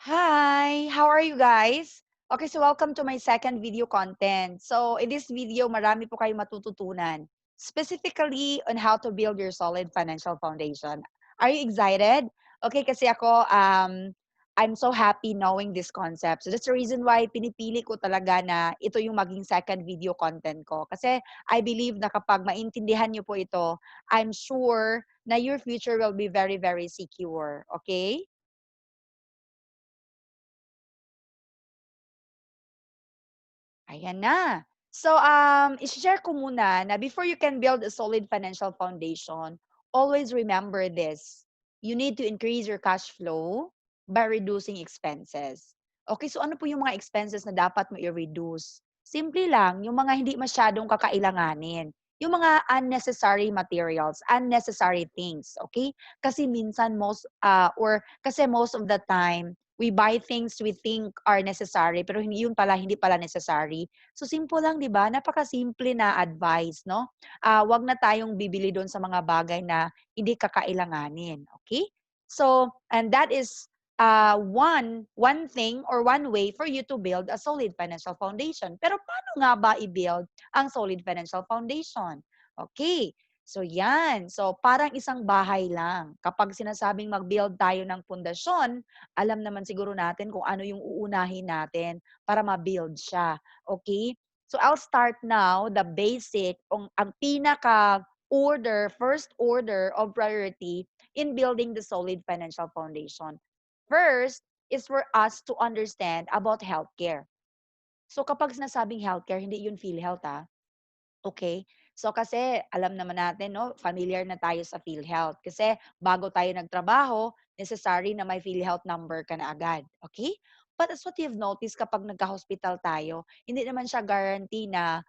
Hi! How are you guys? Okay, so welcome to my second video content. So in this video, marami po kayong matututunan. Specifically on how to build your solid financial foundation. Are you excited? Okay, kasi ako, I'm so happy knowing this concept. So that's the reason why pinipili ko talaga na ito yung maging second video content ko. Kasi I believe na kapag maintindihan niyo po ito, I'm sure na your future will be very, very secure. Okay? Ayan na. So, i-share ko muna na before you can build a solid financial foundation, always remember this. You need to increase your cash flow by reducing expenses. Okay, so ano po yung mga expenses na dapat mo i-reduce? Simple lang, yung mga hindi masyadong kakailanganin. Yung mga unnecessary materials, unnecessary things, okay? Kasi minsan most of the time, we buy things we think are necessary pero hindi pala necessary. So simple lang 'di ba? Napakasimple na advice 'no. 'Wag na tayong bibili do'n sa mga bagay na hindi kakailanganin, okay? So, and that is one thing or one way for you to build a solid financial foundation. Pero paano nga ba i-build ang solid financial foundation? Okay. So yan. So parang isang bahay lang. Kapag sinasabing mag-build tayo ng pundasyon, alam naman siguro natin kung ano yung uunahin natin para ma-build siya. Okay? So I'll start now the basic, ang first order of priority in building the solid financial foundation. First is for us to understand about healthcare. So kapag sinasabing healthcare, hindi yun PhilHealth Okay. So kasi alam naman natin 'no, familiar na tayo sa PhilHealth kasi bago tayo nagtrabaho, necessary na may PhilHealth number ka na agad, okay? But as what you've noticed kapag nagka-hospital tayo, hindi naman siya guarantee na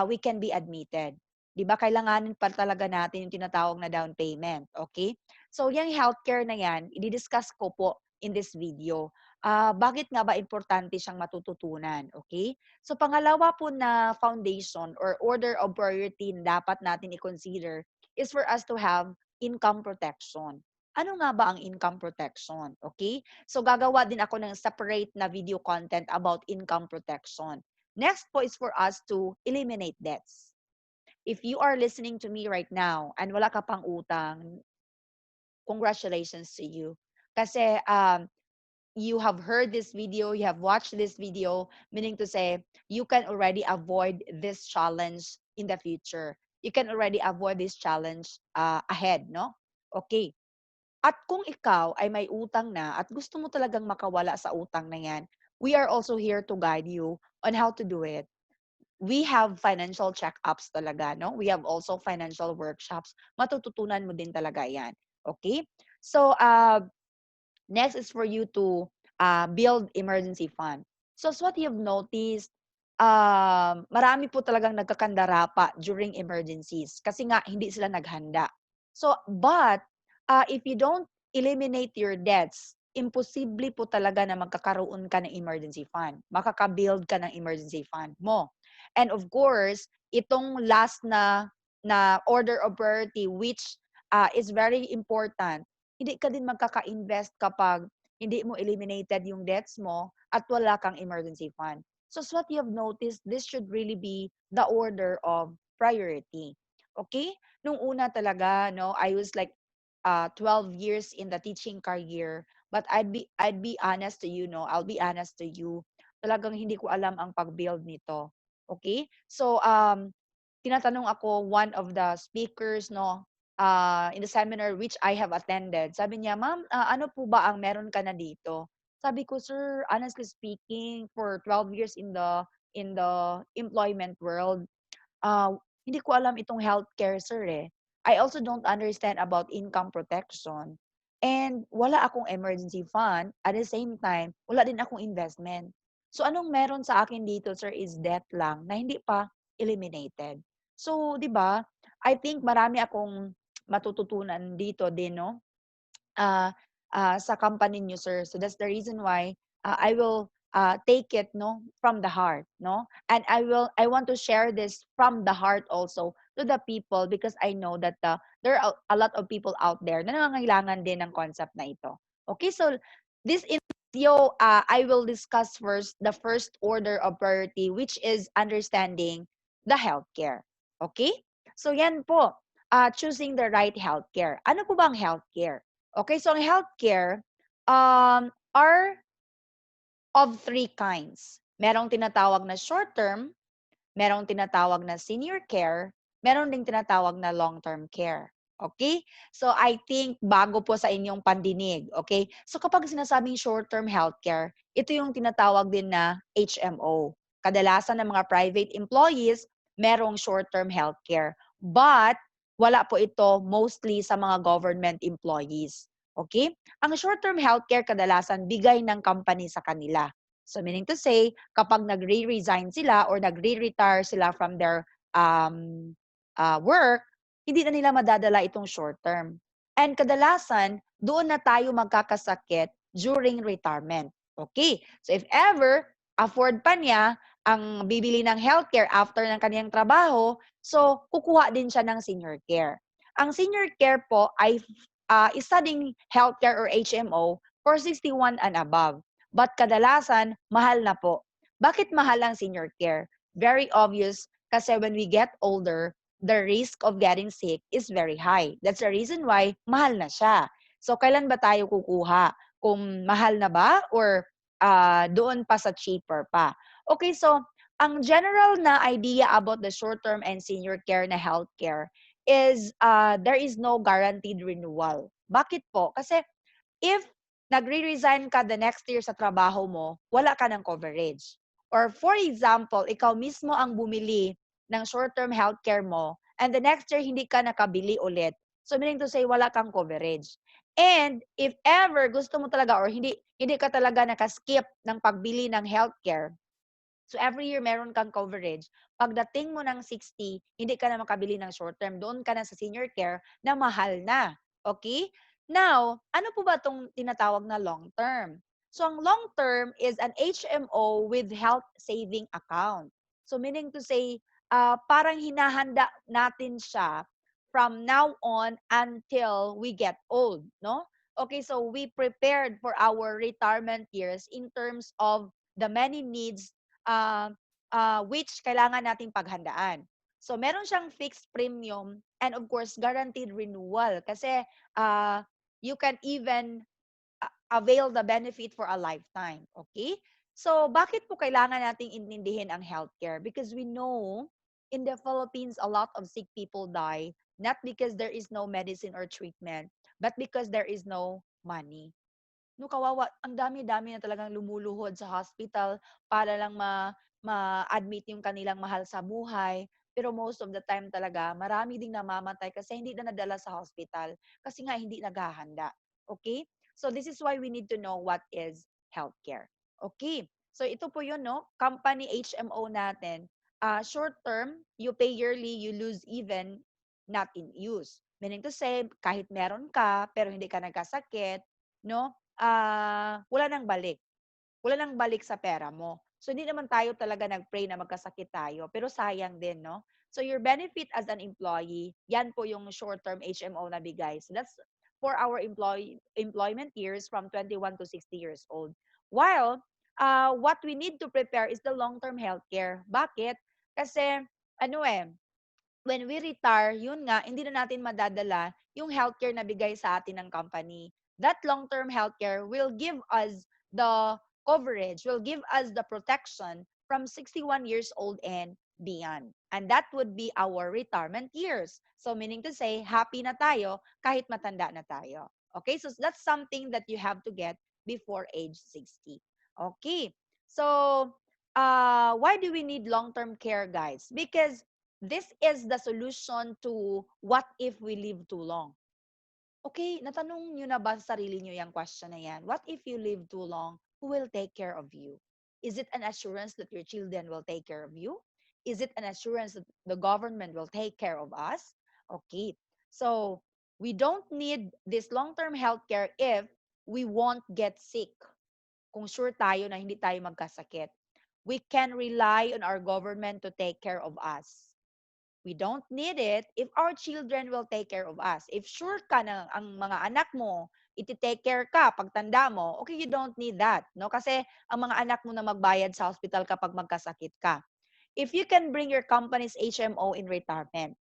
we can be admitted. 'Di ba kailanganin pa talaga natin yung tinatawag na down payment, okay? So yang healthcare na yan, i-discuss ko po in this video. Bakit nga ba importante siyang matututunan, okay? So pangalawa po na foundation or order of priority na dapat natin i-consider is for us to have income protection. Ano nga ba ang income protection, okay? So gagawa din ako ng separate na video content about income protection. Next po is for us to eliminate debts. If you are listening to me right now and wala ka pang utang, congratulations to you. Kasi you have heard this video, you have watched this video, meaning to say, you can already avoid this challenge in the future. You can already avoid this challenge ahead, no? Okay. At kung ikaw ay may utang na at gusto mo talagang makawala sa utang na yan, we are also here to guide you on how to do it. We have financial check-ups talaga, no? We have also financial workshops. Matututunan mo din talaga yan. Okay? So, next is for you to build emergency fund. So, as what you've noticed, marami po talagang nagkakandara pa during emergencies kasi nga hindi sila naghanda. So, but if you don't eliminate your debts, imposible po talaga na magkakaroon ka ng emergency fund. Makaka-build ka ng emergency fund mo. And of course, itong last na order of priority which is very important, hindi ka din magkaka-invest kapag hindi mo eliminated yung debts mo at wala kang emergency fund. So as what you have noticed, this should really be the order of priority. Okay? Nung una talaga, no, I was like 12 years in the teaching career, but I'd be honest to you, no, I'll be honest to you, talagang hindi ko alam ang pag-build nito. Okay? So tinatanong ako one of the speakers, no, in the seminar which I have attended. Sabi niya, "Ma'am, ano po ba ang meron ka na dito?" Sabi ko, "Sir, honestly speaking, for 12 years in the employment world, ah, hindi ko alam itong healthcare, sir, eh. I also don't understand about income protection. And wala akong emergency fund. At the same time, wala din akong investment. So anong meron sa akin dito, sir, is debt lang na hindi pa eliminated." So, 'di ba? I think marami akong matututunan dito din, no? ah, sa company niyo, sir. So that's the reason why I will take it, no, from the heart, no? And I want to share this from the heart also to the people because I know that there are a lot of people out there na nangangailangan din ng concept na ito. Okay, so this I will discuss first the first order of priority, which is understanding the healthcare. Okay? So yan po, choosing the right healthcare. Ano po ba ang healthcare? Okay, so ang healthcare are of three kinds. Merong tinatawag na short-term, merong tinatawag na senior care, meron ding tinatawag na long-term care. Okay? So, I think bago po sa inyong pandinig. Okay? So, kapag sinasabing short-term healthcare, ito yung tinatawag din na HMO. Kadalasan ng mga private employees, merong short-term healthcare. But, wala po ito mostly sa mga government employees. Okay? Ang short-term healthcare kadalasan bigay ng company sa kanila. So meaning to say, kapag nagre-resign sila or nagre-retire sila from their work, hindi na nila madadala itong short term. And kadalasan, doon na tayo magkakasakit during retirement. Okay? So if ever, afford pa niya ang bibili ng healthcare after ng kaniyang trabaho, so kukuha din siya ng senior care. Ang senior care po ay isa ding healthcare or HMO for 61 and above. But kadalasan, mahal na po. Bakit mahal ang senior care? Very obvious kasi when we get older, the risk of getting sick is very high. That's the reason why mahal na siya. So, kailan ba tayo kukuha? Kung mahal na ba or doon pa sa cheaper pa? Okay, so ang general na idea about the short-term and senior care na healthcare is there is no guaranteed renewal. Bakit po? Kasi if nagre-resign ka the next year sa trabaho mo, wala ka ng coverage. Or for example, ikaw mismo ang bumili ng short-term healthcare mo and the next year hindi ka nakabili ulit. So meaning to say wala kang coverage. And if ever gusto mo talaga or hindi ka talaga nakaskip ng pagbili ng healthcare, so every year meron kang coverage. Pagdating mo ng 60, hindi ka na makabili ng short term. Doon ka na sa senior care na mahal na. Okay? Now, ano po ba itong tinatawag na long term? So ang long term is an HMO with health saving account. So meaning to say, parang hinahanda natin siya from now on until we get old, no? Okay, so we prepared for our retirement years in terms of the many needs uh, which kailangan nating paghandaan. So, meron siyang fixed premium and of course, guaranteed renewal kasi you can even avail the benefit for a lifetime. Okay? So, bakit po kailangan nating intindihin ang healthcare? Because we know in the Philippines, a lot of sick people die not because there is no medicine or treatment, but because there is no money. No, kawawa. Ang dami-dami na talagang lumuluhod sa hospital para lang ma-admit yung kanilang mahal sa buhay. Pero most of the time talaga, marami ding namamatay kasi hindi na nadala sa hospital kasi nga hindi naghahanda. Okay? So this is why we need to know what is healthcare. Okay? So ito po yun, no? Company HMO natin. Short term, you pay yearly, you lose even, not in use. Meaning to say, kahit meron ka, pero hindi ka nagkasakit, no? Wala nang balik. Wala nang balik sa pera mo. So, hindi naman tayo talaga nag-pray na magkasakit tayo, pero sayang din, no? So, your benefit as an employee, yan po yung short-term HMO na bigay. So, that's for our employment years from 21 to 60 years old. While, what we need to prepare is the long-term healthcare. Bakit? Kasi, ano when we retire, yun nga, hindi na natin madadala yung healthcare na bigay sa atin ng company. That long-term healthcare will give us the coverage, will give us the protection from 61 years old and beyond. And that would be our retirement years. So meaning to say, happy na tayo kahit matanda na tayo. Okay, so that's something that you have to get before age 60. Okay, so why do we need long-term care, guys? Because this is the solution to what if we live too long. Okay, natanong nyo na ba sa sarili nyo yung question na yan? What if you live too long? Who will take care of you? Is it an assurance that your children will take care of you? Is it an assurance that the government will take care of us? Okay, so we don't need this long-term healthcare if we won't get sick. Kung sure tayo na hindi tayo magkasakit. We can rely on our government to take care of us. We don't need it if our children will take care of us. If sure ka na ang mga anak mo iti-take care ka pagtanda mo, okay, you don't need that, no? Kasi ang mga anak mo na magbayad sa hospital kapag magkasakit ka. If you can bring your company's HMO in retirement,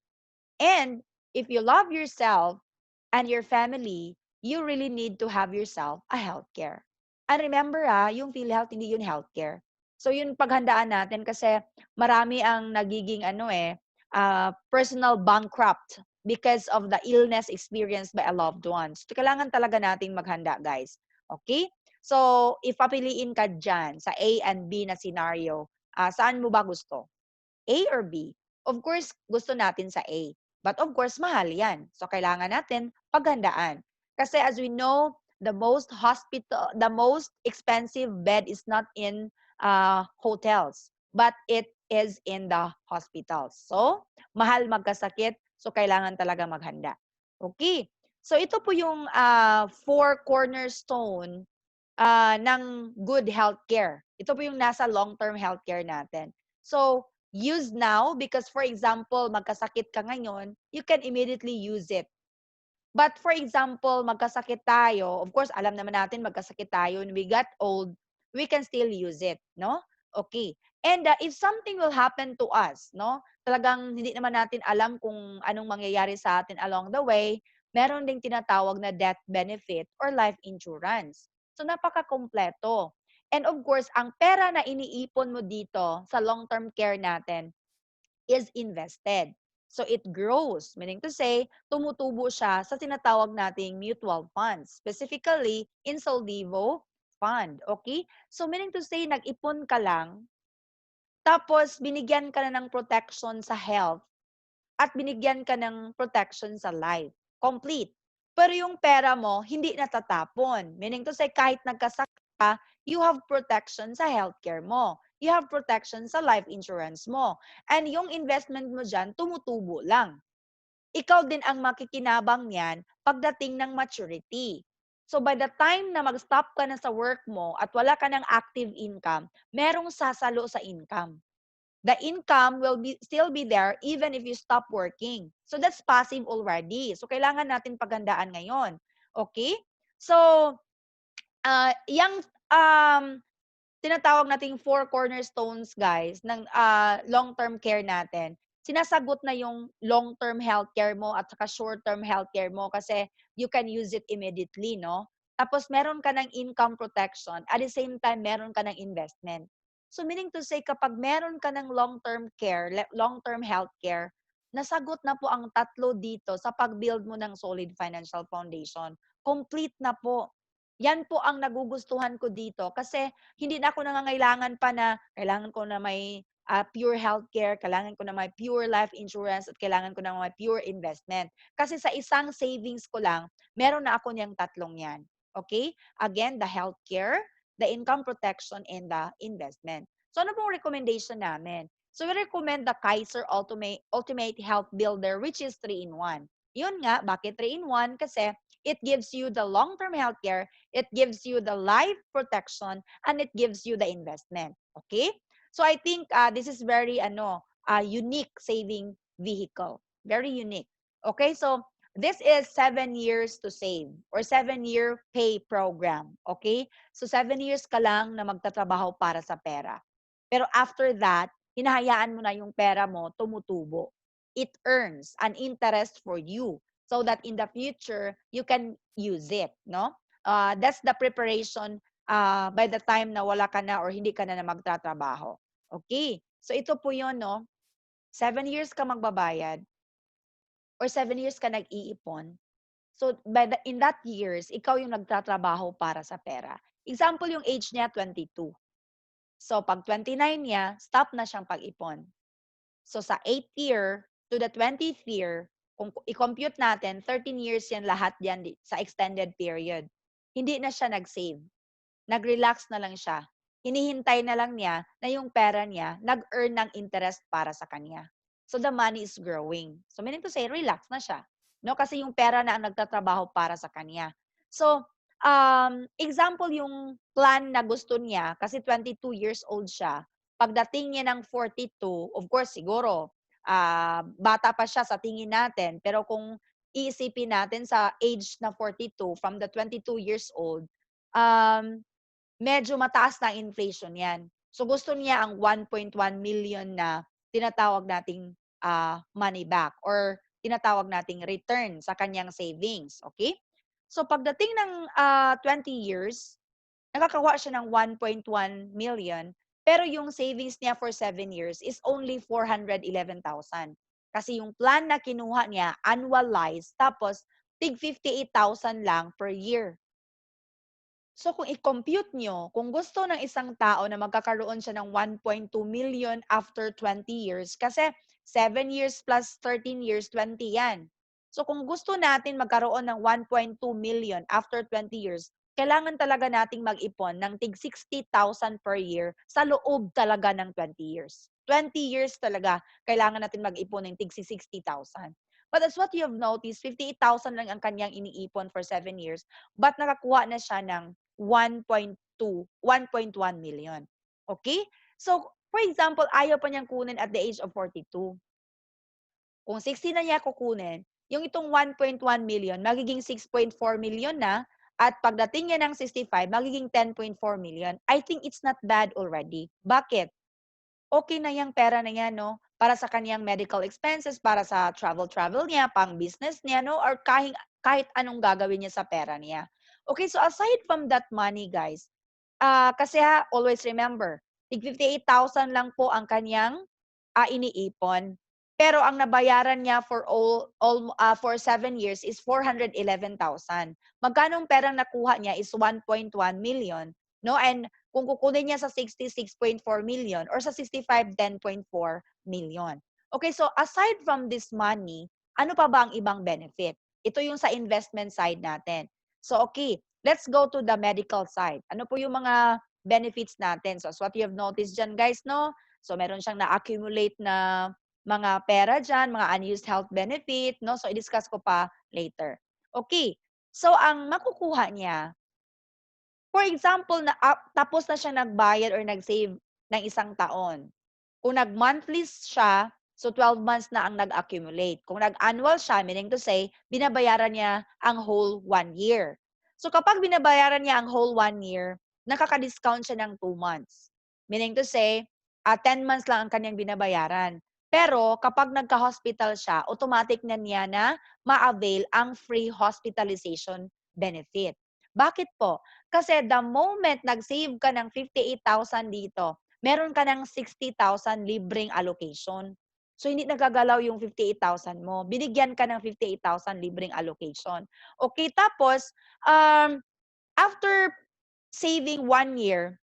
and if you love yourself and your family, you really need to have yourself a healthcare. And remember yung PhilHealth, hindi yun healthcare. So yun paghandaan natin kasi marami ang nagiging personal bankrupt because of the illness experienced by a loved one. So kailangan talaga nating maghanda, guys. Okay? So, if papiliin ka dyan sa A and B na scenario, saan mo ba gusto? A or B? Of course, gusto natin sa A. But of course, mahal yan. So, kailangan natin paghandaan. Kasi as we know, the most expensive bed is not in hotels, but it is in the hospitals. So, mahal magkasakit. So, kailangan talaga maghanda. Okay. So, ito po yung four cornerstone ng good healthcare. Ito po yung nasa long-term healthcare natin. So, use now because for example, magkasakit ka ngayon, you can immediately use it. But for example, magkasakit tayo, of course, alam naman natin magkasakit tayo, when we got old, we can still use it, no? Okay. And if something will happen to us, no? Talagang hindi naman natin alam kung anong mangyayari sa atin along the way, meron ding tinatawag na death benefit or life insurance. So napaka-kompleto. And of course, ang pera na iniipon mo dito sa long-term care natin is invested. So it grows, meaning to say, tumutubo siya sa tinatawag nating mutual funds, specifically in Solvivo fund. Okay? So meaning to say, nag-ipon ka lang, tapos binigyan ka na ng protection sa health, at binigyan ka ng protection sa life. Complete. Pero yung pera mo, hindi natatapon. Meaning to say, kahit nagkasakit ka, you have protection sa healthcare mo. You have protection sa life insurance mo. And yung investment mo dyan, tumutubo lang. Ikaw din ang makikinabang niyan pagdating ng maturity. So by the time na mag-stop ka na sa work mo at wala ka ng active income, merong sasalo sa income. The income will still be there even if you stop working. So that's passive already. So kailangan natin paghandaan ngayon. Okay? So, yung tinatawag nating four cornerstones, guys, ng long-term care natin, sinasagot na yung long-term healthcare mo at saka short-term healthcare mo kasi you can use it immediately, no? Tapos meron ka ng income protection, at the same time, meron ka ng investment. So meaning to say, kapag meron ka ng long-term care, long-term healthcare, nasagot na po ang tatlo dito sa pag-build mo ng solid financial foundation. Complete na po. Yan po ang nagugustuhan ko dito kasi hindi na ako nangangailangan pa na kailangan ko na may pure healthcare, kailangan ko na may pure life insurance, at kailangan ko na may pure investment. Kasi sa isang savings ko lang, meron na ako niyang tatlong yan. Okay? Again, the healthcare, the income protection, and the investment. So ano pong recommendation namin? So we recommend the Kaiser Ultimate Health Builder, which is 3-in-1. Yun nga, bakit 3-in-1? Kasi it gives you the long-term healthcare, it gives you the life protection, and it gives you the investment. Okay? So I think this is very unique saving vehicle. Very unique. Okay? So this is 7 years to save or 7-year pay program. Okay? So 7 years ka lang na magtatrabaho para sa pera. Pero after that, hinahayaan mo na yung pera mo tumutubo. It earns an interest for you so that in the future, you can use it, no? That's the preparation by the time na wala ka na or hindi ka na magtatrabaho. Okay. So ito po yun, no? 7 years ka magbabayad or 7 years ka nag-iipon. So in that years, ikaw yung nagtatrabaho para sa pera. Example, yung age niya, 22. So pag 29 niya, stop na siyang pag-ipon. So sa 8th year to the 20th year, kung i-compute natin, 13 years yan lahat yan sa extended period. Hindi na siya nag-save. Nag-relax na lang siya. Hinihintay na lang niya na yung pera niya nag-earn ng interest para sa kanya. So the money is growing. So meaning to say, relax na siya. No? Kasi yung pera na ang nagtatrabaho para sa kanya. So, example yung plan na gusto niya, kasi 22 years old siya, pagdating niya ng 42, of course, siguro, bata pa siya sa tingin natin, pero kung iisipin natin sa age na 42, from the 22 years old, um, medyo mataas na inflation 'yan. So gusto niya ang 1.1 million na tinatawag nating, money back or tinatawag nating return sa kanyang savings, okay? So pagdating ng, 20 years, nakakakuha siya ng 1.1 million, pero yung savings niya for 7 years is only 411,000. Kasi yung plan na kinuha niya annualized tapos tig 58,000 lang per year. So kung i-compute nyo, kung gusto ng isang tao na magkakaroon siya ng 1.2 million after 20 years, kasi 7 years plus 13 years, 20 yan. So kung gusto natin magkaroon ng 1.2 million after 20 years, kailangan talaga nating mag-ipon ng tig 60,000 per year sa loob talaga ng 20 years. 20 years talaga kailangan natin mag-ipon ng tig 60,000. But as what you have noticed, 58,000 lang ang kanyang iniipon for 7 years, but nakakuha na siya ng 1.1 million. Okay? So, for example, ayaw pa niyang kunin at the age of 42. Kung 60 na niya kukunin, yung itong 1.1 million, magiging 6.4 million na, at pagdating niya ng 65, magiging 10.4 million. I think it's not bad already. Bakit? Okay na yung pera na yan, no? Para sa kaniyang medical expenses, para sa travel niya, pang business niya, no? Or kahit anong gagawin niya sa pera niya. Okay, so aside from that money, guys, kasi always remember, tig 58,000 lang po ang kaniyang iniipon. Pero ang nabayaran niya for 7 years is 411,000. Magkano ang perang nakuha niya is 1.1 million, no? And kung kukunin niya sa 60, 6.4 million or sa 65, 10.4 million. Okay, so aside from this money, ano pa ba ang ibang benefit? Ito yung sa investment side natin. So okay, let's go to the medical side. Ano po yung mga benefits natin? So as what you have noticed dyan, guys, no? So meron siyang na-accumulate na mga pera dyan, mga unused health benefit, no? So i-discuss ko pa later. Okay. So ang makukuha niya, for example, na tapos na siya nagbayad or nag-save ng isang taon. Kung nag-monthly siya, so 12 months na ang nag-accumulate. Kung nag-annual siya, meaning to say, binabayaran niya ang whole 1 year. So kapag binabayaran niya ang whole 1 year, nakaka-discount siya ng 2 months. Meaning to say, 10 months lang ang kanyang binabayaran. Pero kapag nagka-hospital siya, automatic na niya na ma-avail ang free hospitalization benefit. Bakit po? Kasi the moment nag-save ka ng 58,000 dito, meron ka ng 60,000 libreng allocation. So, hindi nagagalaw yung 58,000 mo. Binigyan ka ng 58,000 libreng allocation. Okay, tapos, after saving 1 year,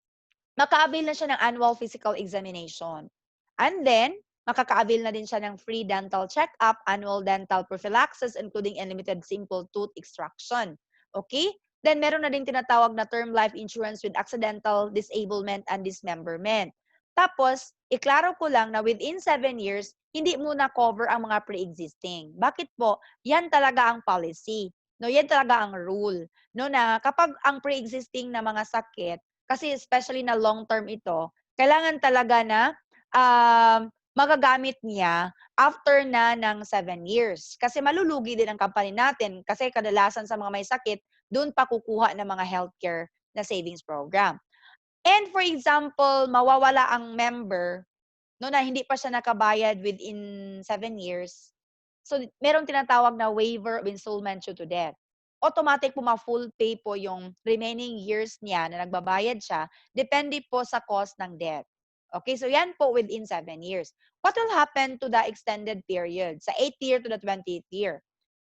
maka-avail na siya ng annual physical examination. And then, makaka-avail na din siya ng free dental check-up, annual dental prophylaxis, including unlimited simple tooth extraction. Okay? Then, meron na din tinatawag na term life insurance with accidental disablement and dismemberment. Tapos, iklaro ko lang na within 7 years, hindi muna cover ang mga pre-existing. Bakit po? Yan talaga ang policy. No, yan talaga ang rule. No, na kapag ang pre-existing na mga sakit, kasi especially na long term ito, kailangan talaga na magagamit niya after na ng 7 years. Kasi malulugi din ang company natin kasi kadalasan sa mga may sakit, doon pa kukuha ng mga healthcare na savings program. And for example, mawawala ang member no na hindi pa siya nakabayad within 7 years. So, merong tinatawag na waiver of installment due to death. Automatic po ma-full pay po yung remaining years niya na nagbabayad siya, depende po sa cost ng death. Okay, so yan po within 7 years. What will happen to the extended period? Sa 8th year to the 20th year?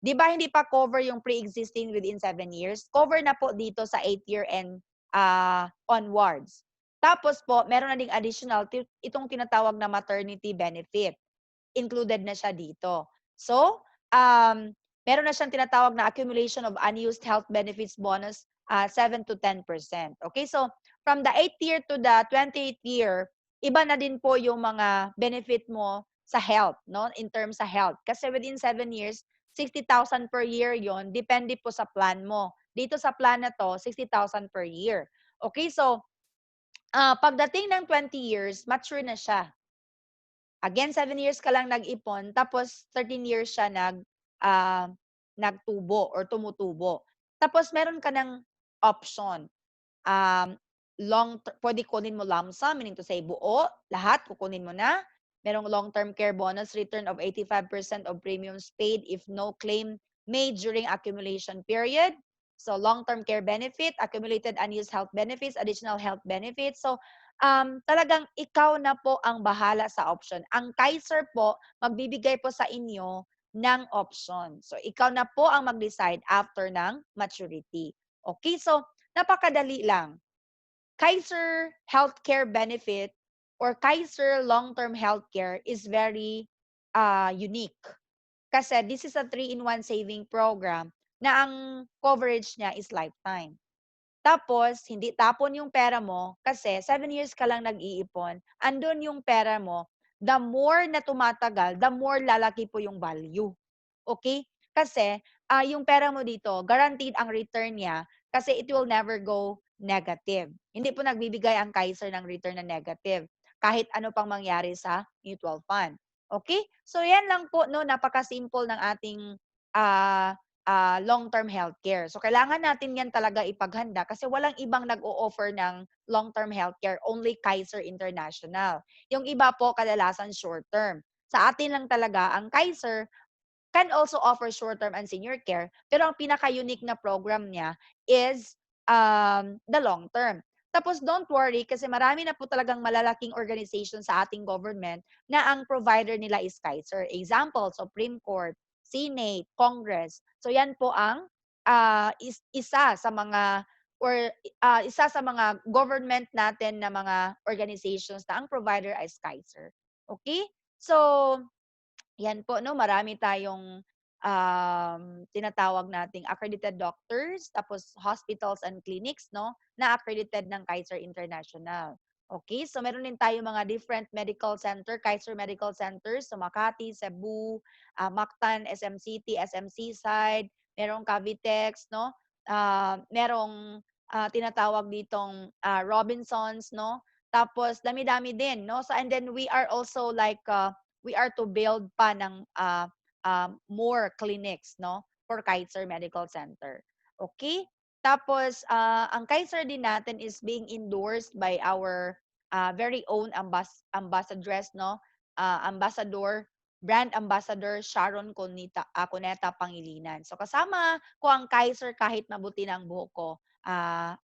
Di ba hindi pa cover yung pre-existing within 7 years? Cover na po dito sa 8th year and onwards. Tapos po, meron na ding additional, itong tinatawag na maternity benefit. Included na siya dito. So, meron na siyang tinatawag na accumulation of unused health benefits bonus, 7 to 10%. Okay, so from the 8th year to the 28th year, iba na din po yung mga benefit mo sa health, no? In terms sa health. Kasi within 7 years, 60,000 per year yon, depende po sa plan mo. Dito sa plan na to, 60,000 per year. Okay, so pagdating ng 20 years, mature na siya. Again, 7 years ka lang nag-ipon, tapos 13 years siya nagtubo or tumutubo. Tapos meron ka ng option. Um, pwede kunin mo lump sum, meaning to say buo, lahat kukunin mo na. Merong long-term care bonus return of 85% of premiums paid if no claim made during accumulation period. So long-term care benefit, accumulated unused health benefits, additional health benefits. So talagang ikaw na po ang bahala sa option. Ang Kaiser po, magbibigay po sa inyo ng option. So ikaw na po ang mag-decide after ng maturity. Okay, so napakadali lang. Kaiser healthcare benefit or Kaiser long-term healthcare is very unique. Kasi this is a 3-in-1 saving program na ang coverage niya is lifetime. Tapos, hindi tapon yung pera mo kasi 7 years ka lang nag-iipon, andun yung pera mo, the more na tumatagal, the more lalaki po yung value. Okay? Kasi, yung pera mo dito, guaranteed ang return niya kasi it will never go negative. Hindi po nagbibigay ang Kaiser ng return na negative kahit ano pang mangyari sa mutual fund. Okay? So, yan lang po, no? Napaka-simple ng ating ah long-term healthcare. So, kailangan natin yan talaga ipaghanda kasi walang ibang nag-o-offer ng long-term healthcare, only Kaiser International. Yung iba po, kadalasan short-term. Sa atin lang talaga, ang Kaiser can also offer short-term and senior care, pero ang pinaka-unique na program niya is the long-term. Tapos don't worry kasi marami na po talagang malalaking organization sa ating government na ang provider nila is Kaiser. Example, Supreme Court, Senate, Congress. So yan po ang isa sa mga or isa sa mga government natin na mga organizations na ang provider is Kaiser. Okay? So, yan po 'no, marami tayong, tinatawag nating accredited doctors, tapos hospitals and clinics 'no, na accredited ng Kaiser International. Okay, so meron din tayong mga different medical center, Kaiser Medical Centers sa Makati, Cebu, Mactan, SM City, SM Seaside, merong Cavitex 'no, merong, tinatawag ditong, Robinsons 'no, tapos dami-dami din 'no. So and then we are also like, we are to build pa ng more clinics, no, for Kaiser Medical Center. Okay? Tapos, ang Kaiser din natin is being endorsed by our very own ambassadress, no? Brand Ambassador Sharon Cuneta Pangilinan. So, kasama ko ang Kaiser kahit mabuti ng buhok ko,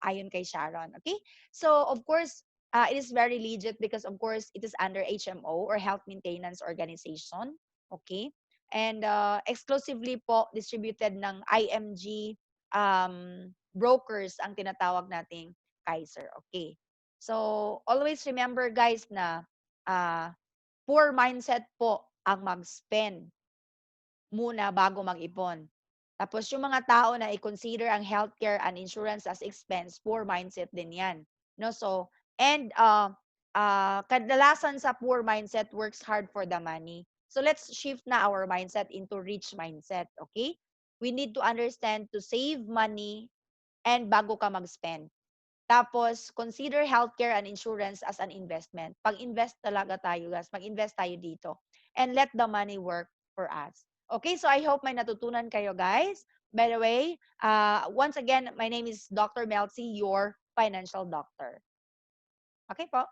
ayon kay Sharon. Okay? So, of course, it is very legit because of course it is under HMO or Health Maintenance Organization. Okay? And exclusively po distributed ng IMG brokers ang tinatawag nating Kaiser. Okay. So always remember guys na uh, poor mindset po ang mag-spend muna bago mag-ipon. Tapos yung mga tao na i-consider ang healthcare and insurance as expense, poor mindset din yan. No? So, and kadalasan sa poor mindset works hard for the money. So let's shift na our mindset into rich mindset, okay? We need to understand to save money and bago ka mag-spend. Tapos, consider healthcare and insurance as an investment. Pag-invest talaga tayo, guys. Mag-invest tayo dito. And let the money work for us. Okay, so I hope may natutunan kayo, guys. By the way, once again, my name is Dr. Melcy, your financial doctor. Okay po?